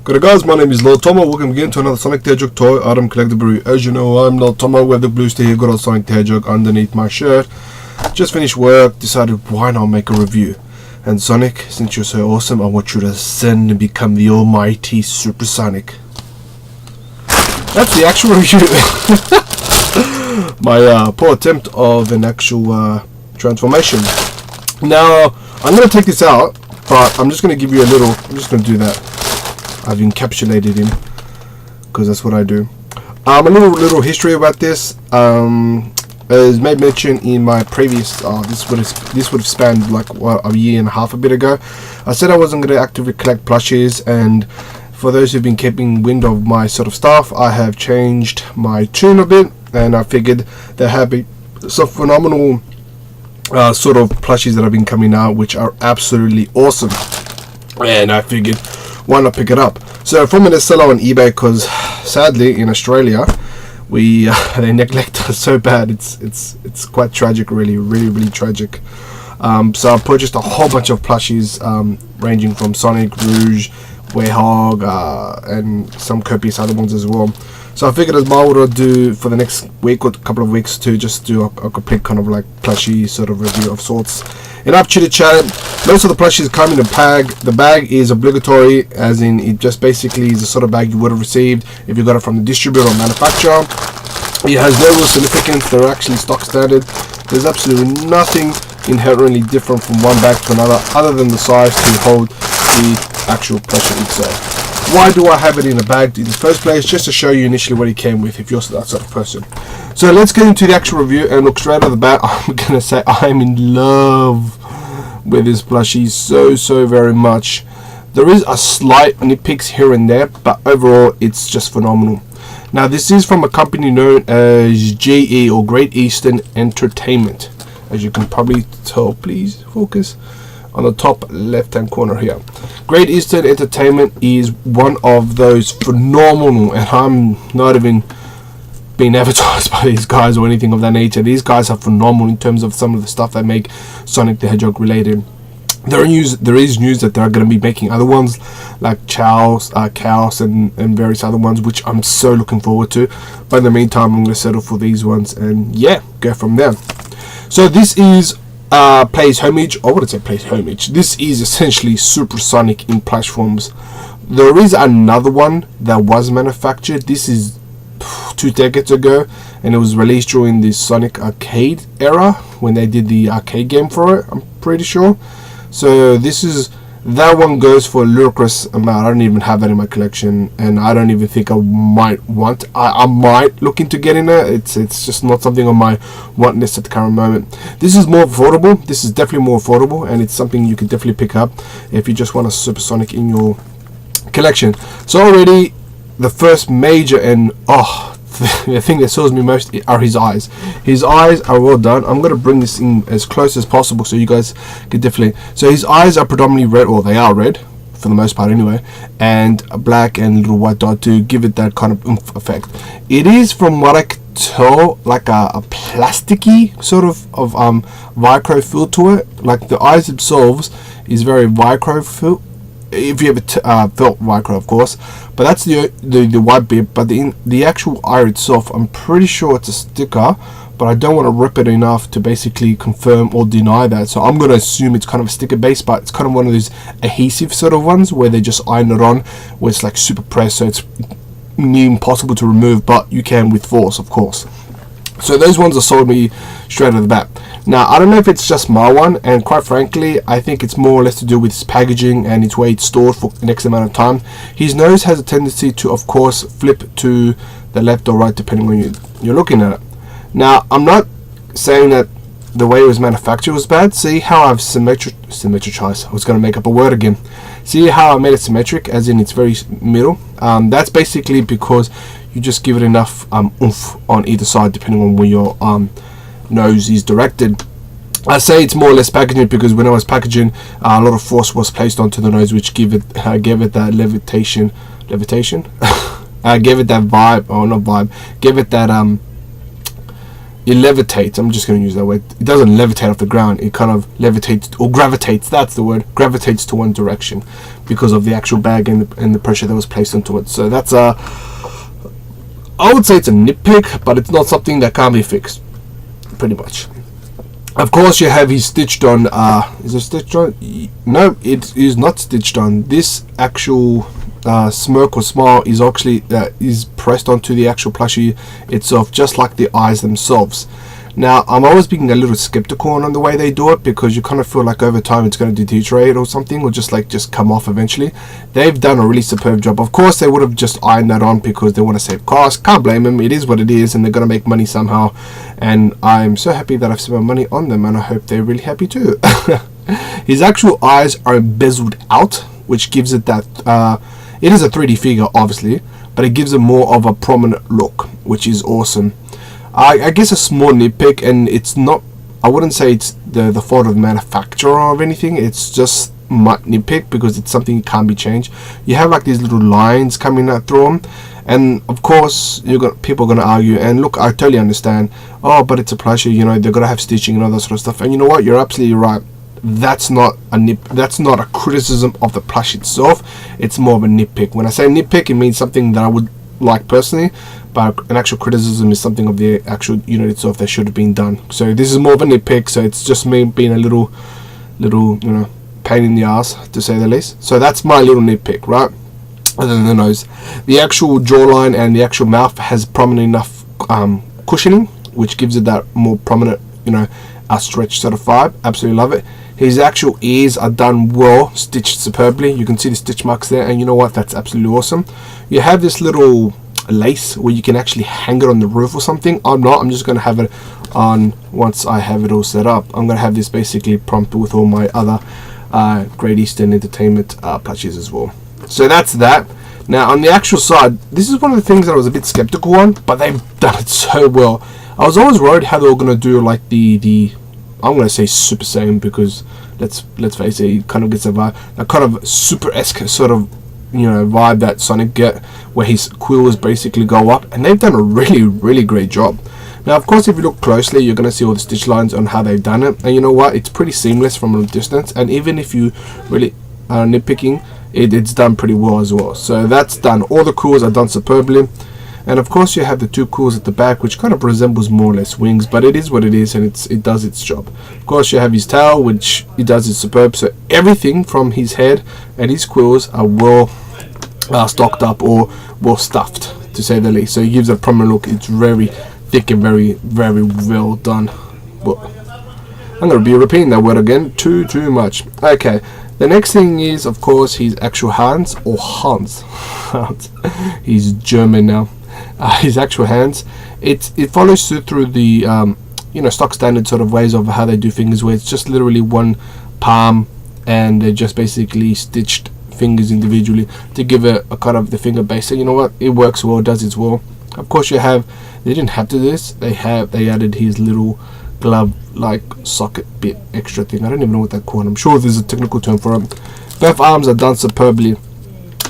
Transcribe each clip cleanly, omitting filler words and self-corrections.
Good guys, my name is Lord Tomo. Welcome again to another Sonic the Hedgehog toy item collectible. As you know, I'm Lord Tomo. We have the blue sticker, got a Sonic the Hedgehog underneath my shirt. Just finished work, decided why not make a review. And Sonic, since you're so awesome, I want you to ascend and become the almighty Super Sonic. That's the actual review. My poor attempt of an actual transformation. Now, I'm going to take this out, but I'm just going to give you a little, I'm just going to do that. I've encapsulated him because that's what I do. A little history about this. As made mention in my previous, this would have spanned like a year and a half a bit ago. I said I wasn't going to actively collect plushies, and for those who've been keeping wind of my sort of stuff, I have changed my tune a bit, and I figured there have been some phenomenal sort of plushies that have been coming out, which are absolutely awesome, and I figured why not pick it up. So from a seller on eBay, because sadly in Australia they neglect us so bad, it's quite tragic, really tragic. So I purchased a whole bunch of plushies, ranging from Sonic, Rouge, Werehog, and some copious other ones as well. So I figured as well what I'll do for the next week or couple of weeks to just do a complete kind of like plushie sort of review of sorts. Enough chitty chat. Most of the plushies come in a bag. The bag is obligatory, as in it just basically is the sort of bag you would have received if you got it from the distributor or manufacturer. It has no real significance. They're actually stock standard. There's absolutely nothing inherently different from one bag to another other than the size to hold the actual plushie itself. Why do I have it in a bag in the first place? Just to show you initially what it came with if you're that sort of person. So let's get into the actual review, and look straight out of the bat. I'm gonna say I'm in love with this plushie so very much. There is a slight nitpicks here and there, but overall it's just phenomenal. Now this is from a company known as GE, or Great Eastern Entertainment. As you can probably tell, please focus on the top left hand corner here. Great Eastern Entertainment is one of those phenomenal, and I'm not even being advertised by these guys or anything of that nature. These guys are phenomenal in terms of some of the stuff they make Sonic the Hedgehog related. There is news that they're going to be making other ones like Chaos, and various other ones, which I'm so looking forward to. But in the meantime, I'm going to settle for these ones and yeah, go from there. So this is plays homage, or what did I say plays homage? This is essentially Super Sonic in plush forms. There is another one that was manufactured. This is 2 decades ago, and it was released during the Sonic arcade era when they did the arcade game for it, I'm pretty sure. So that one goes for a ludicrous amount. I don't even have that in my collection, and I don't even think I might want. I might look into getting it. It's just not something on my want list at the current moment. This is more affordable. This is definitely more affordable, and it's something you can definitely pick up if you just want a Super Sonic in your collection. So already the first major and the thing that sells me most are his eyes. His eyes are well done. I'm going to bring this in as close as possible so you guys can definitely. So his eyes are predominantly red, or they are red for the most part anyway, and a black and little white dot to give it that kind of oomph effect. It is, from what I can tell, like a plasticky sort of Velcro feel to it. Like the eyes themselves is very Velcro feel. If you ever felt Velcro, of course, but that's the white bit. But the actual eye itself, I'm pretty sure it's a sticker, but I don't want to rip it enough to basically confirm or deny that. So I'm going to assume it's kind of a sticker base, but it's kind of one of those adhesive sort of ones where they just iron it on, where it's like super pressed, so it's near impossible to remove, but you can with force, of course. So those ones are sold me straight out of the bat. Now I don't know if it's just my one, and quite frankly I think it's more or less to do with its packaging and its way it's stored for the next amount of time. His nose has a tendency to, of course, flip to the left or right depending on you're looking at it. Now I'm not saying that the way it was manufactured was bad. See how I've symmetricized. I was going to make up a word again. See how I made it symmetric, as in it's very middle. That's basically because you just give it enough oomph on either side depending on where your nose is directed. I say it's more or less packaging because when I was packaging, a lot of force was placed onto the nose, which gave it that levitation. Gave it that vibe, or not vibe, gave it that it levitates. I'm just going to use that word. It doesn't levitate off the ground. It kind of levitates or gravitates. That's the word. Gravitates to one direction. because of the actual bag and the pressure that was placed onto it. So that's I would say it's a nitpick, but it's not something that can't be fixed, pretty much. Of course, you have his stitched on. Is it stitched on? No, it is not stitched on. This actual smirk or smile is actually is pressed onto the actual plushie itself, just like the eyes themselves. Now, I'm always being a little skeptical on the way they do it, because you kind of feel like over time it's going to deteriorate or something, or just come off eventually. They've done a really superb job. Of course, they would have just ironed that on because they want to save costs. Can't blame them. It is what it is, and they're going to make money somehow. And I'm so happy that I've spent money on them, and I hope they're really happy too. His actual eyes are bezeled out, which gives it that. It is a 3D figure, obviously, but it gives it more of a prominent look, which is awesome. I guess a small nitpick, and it's not, I wouldn't say it's the fault of the manufacturer or anything. It's just my nitpick because it's something that can't be changed. You have like these little lines coming out through them, and of course people are gonna argue. And look, I totally understand. Oh, but it's a plushie, you know, they're gonna have stitching and all that sort of stuff. And you know what? You're absolutely right. That's not a criticism of the plush itself. It's more of a nitpick. When I say nitpick, it means something that I would like personally, but an actual criticism is something of the actual unit itself that should have been done. So this is more of a nitpick, so it's just me being a little you know, pain in the ass, to say the least. So that's my little nitpick, right? Other than the nose, the actual jawline and the actual mouth has prominent enough cushioning, which gives it that more prominent, you know, stretch sort of vibe. Absolutely love it. His actual ears are done well, stitched superbly. You can see the stitch marks there, and you know what? That's absolutely awesome. You have this little lace where you can actually hang it on the roof or something. I'm just going to have it on once I have it all set up. I'm going to have this basically prompt with all my other Great Eastern Entertainment plushies as well. So that's that. Now on the actual side, this is one of the things that I was a bit skeptical on, but they've done it so well. I was always worried how they were going to do like the I'm going to say Super Saiyan, because let's face it, it kind of gets a kind of super-esque sort of, you know, vibe that Sonic get, where his quills basically go up, and they've done a really great job. Now of course, if you look closely, you're going to see all the stitch lines on how they've done it, and you know what, it's pretty seamless from a distance, and even if you really are nitpicking, it's done pretty well as well. So that's done. All the quills are done superbly. And of course you have the two quills at the back, which kind of resembles more or less wings, but it is what it is, and it does its job. Of course you have his tail, which it does its superb. So everything from his head and his quills are well stocked up, or well stuffed, to say the least. So it gives a prominent look. It's very thick and very well done. But I'm going to be repeating that word again too much. Okay, the next thing is of course his actual hands, or Hans. He's German now. His actual hands, it follows through the you know, stock standard sort of ways of how they do fingers, where it's just literally one palm and they're just basically stitched fingers individually to give a cut of the finger base. So you know what, it works well, does its well. Of course you have, they didn't have to do this, they added his little glove like socket bit extra thing. I don't even know what that's called. I'm sure there's a technical term for it. Both arms are done superbly.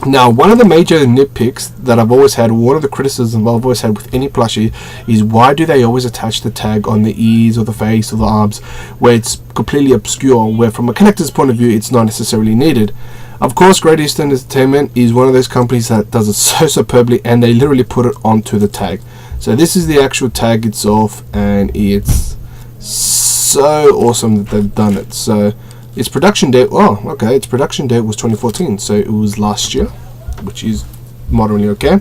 Now, one of the major nitpicks that I've always had, one of the criticisms I've always had with any plushie, is why do they always attach the tag on the ears or the face or the arms, where it's completely obscure, where from a collector's point of view it's not necessarily needed. Of course, Great Eastern Entertainment is one of those companies that does it so superbly, and they literally put it onto the tag. So this is the actual tag itself, and it's so awesome that they've done it. So its production date, its production date was 2014, so it was last year, which is moderately okay.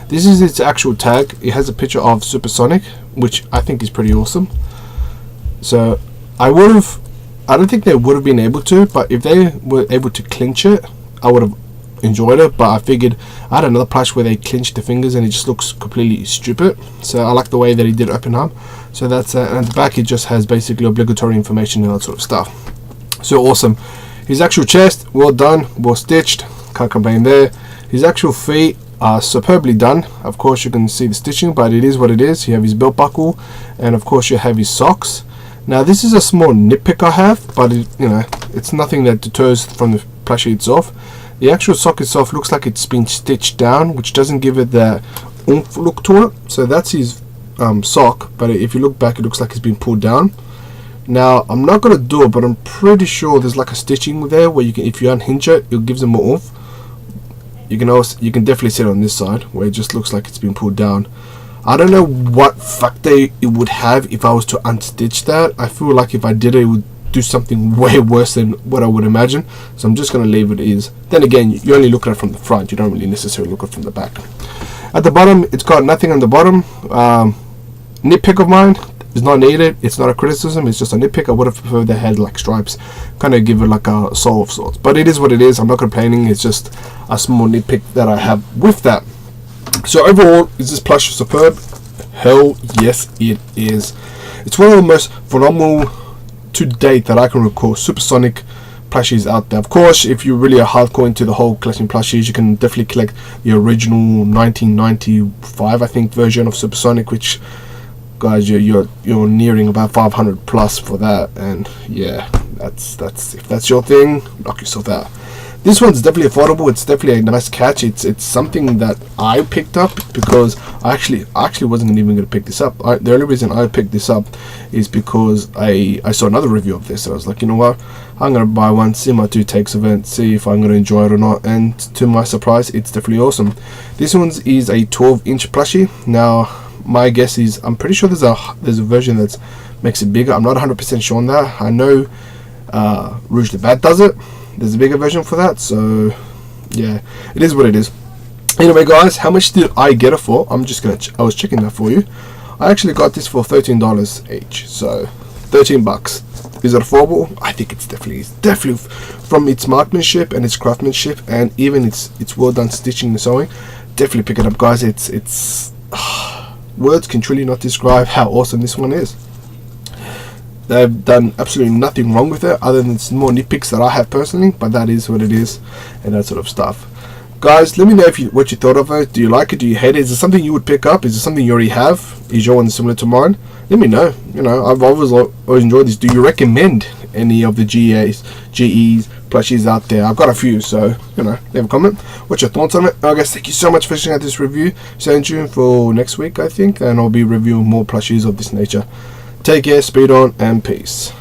This is its actual tag. It has a picture of Supersonic, which I think is pretty awesome. So I don't think they would have been able to, but if they were able to clinch it, I would have enjoyed it. But I figured I had another plush where they clinched the fingers and it just looks completely stupid, so I like the way that he did open up. So that's and at the back it just has basically obligatory information and that sort of stuff. So awesome. His actual chest, well done, well stitched, can't complain there. His actual feet are superbly done. Of course you can see the stitching, but it is what it is. You have his belt buckle, and of course you have his socks. Now this is a small nitpick I have, but it's nothing that deters from the plushie itself. The actual sock itself looks like it's been stitched down, which doesn't give it the oomph look to it. So that's his sock, but if you look back, it looks like it's been pulled down. Now I'm not gonna do it, but I'm pretty sure there's like a stitching there where you can, if you unhinge it, it gives them more oomph. You can definitely see it on this side where it just looks like it's been pulled down. I don't know what factor it would have if I was to unstitch that. I feel like if I did it, it would do something way worse than what I would imagine. So I'm just going to leave it as. Then again, you only look at it from the front. You don't really necessarily look at it from the back. At the bottom, it's got nothing on the bottom. Nitpick of mine is not needed. It's not a criticism. It's just a nitpick. I would have preferred they had like stripes. Kind of give it like a soul of sorts. But it is what it is. I'm not complaining. It's just a small nitpick that I have with that. So overall, is this plush superb? Hell yes, it is. It's one of the most phenomenal to date that I can recall supersonic plushies out there. Of course, if you're really a hardcore into the whole collecting plushies, you can definitely collect the original 1995, I think, version of Supersonic, which, guys, you're nearing about 500 plus for that. And yeah, that's if that's your thing, knock yourself out. This one's definitely affordable. It's definitely a nice catch. It's something that I picked up because I actually wasn't even going to pick this up. The only reason I picked this up is because I saw another review of this. And I was like, you know what, I'm going to buy one, see my 2 takes of it, see if I'm going to enjoy it or not. And to my surprise, it's definitely awesome. This one is a 12-inch plushie. Now my guess is, I'm pretty sure there's a version that makes it bigger. I'm not 100% sure on that. I know Rouge the Bat does it. There's a bigger version for that, so yeah, it is what it is. Anyway, guys, how much did I get it for? I was checking that for you. I actually got this for $13 each, so 13 bucks. Is it affordable? I think it's definitely from its marksmanship and its craftsmanship, and even its well done stitching and sewing. Definitely pick it up, guys. It's words can truly not describe how awesome this one is. They've done absolutely nothing wrong with it other than some more nitpicks that I have personally, but that is what it is and that sort of stuff. Guys, let me know what you thought of it. Do you like it? Do you hate it? Is it something you would pick up? Is it something you already have? Is your one similar to mine? Let me know. You know, I've always enjoyed this. Do you recommend any of the GEs plushies out there? I've got a few, so you know, leave a comment. What's your thoughts on it? I guess thank you so much for checking out this review. Stay tuned for next week, I think, and I'll be reviewing more plushies of this nature. Take care, speed on, and peace.